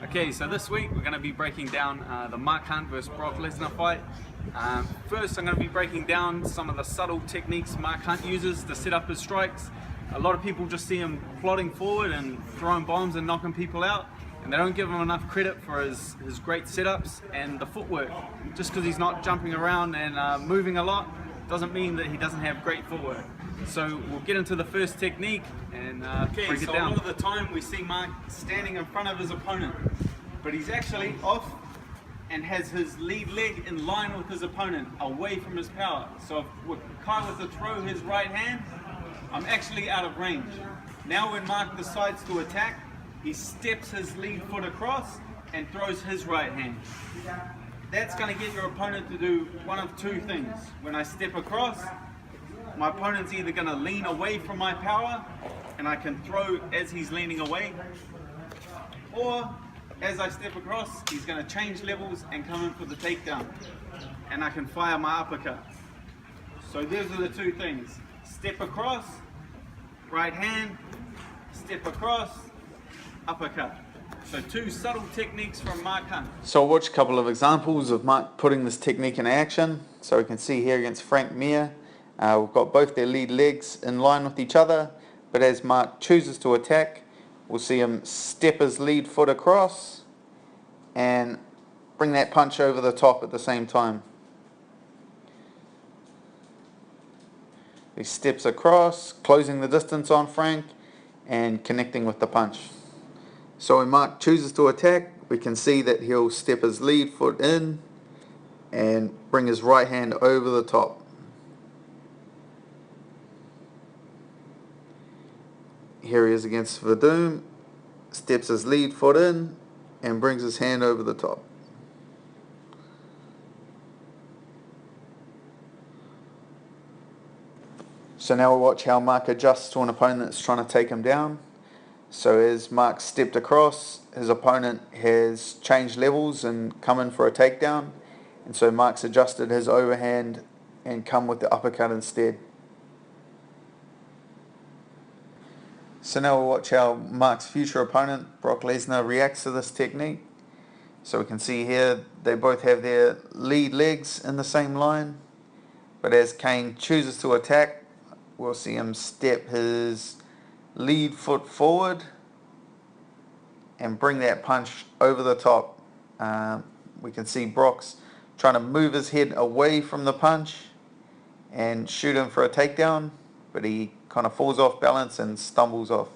Okay, so this week we're going to be breaking down the Mark Hunt versus Brock Lesnar fight. First, I'm going to be breaking down some of the subtle techniques Mark Hunt uses to set up his strikes. A lot of people just see him plodding forward and throwing bombs and knocking people out, and they don't give him enough credit for his great setups and the footwork. Just because he's not jumping around and moving a lot doesn't mean that he doesn't have great footwork. So we'll get into the first technique and break it down. A lot of the time we see Mark standing in front of his opponent, but he's actually off and has his lead leg in line with his opponent, away from his power. So if Kai was to throw his right hand, I'm actually out of range. Now when Mark decides to attack, he steps his lead foot across and throws his right hand. That's going to get your opponent to do one of two things. When I step across, my opponent's either going to lean away from my power and I can throw as he's leaning away, or as I step across, he's going to change levels and come in for the takedown and I can fire my uppercut. So those are the two things. Step across, right hand, step across, uppercut. So two subtle techniques from Mark Hunt. So I'll watch a couple of examples of Mark putting this technique in action. So we can see here against Frank Mir, we've got both their lead legs in line with each other, but as Mark chooses to attack, we'll see him step his lead foot across and bring that punch over the top at the same time. He steps across, closing the distance on Frank and connecting with the punch. So when Mark chooses to attack, we can see that he'll step his lead foot in and bring his right hand over the top. Here he is against Verdum, steps his lead foot in and brings his hand over the top. So now we'll watch how Mark adjusts to an opponent that's trying to take him down. So as Mark stepped across, his opponent has changed levels and come in for a takedown. And so Mark's adjusted his overhand and come with the uppercut instead. So now we'll watch how Mark's future opponent, Brock Lesnar, reacts to this technique. So we can see here they both have their lead legs in the same line. But as Kane chooses to attack, we'll see him step his lead foot forward and bring that punch over the top. We can see Brock's trying to move his head away from the punch and shoot him for a takedown, but he kind of falls off balance and stumbles off.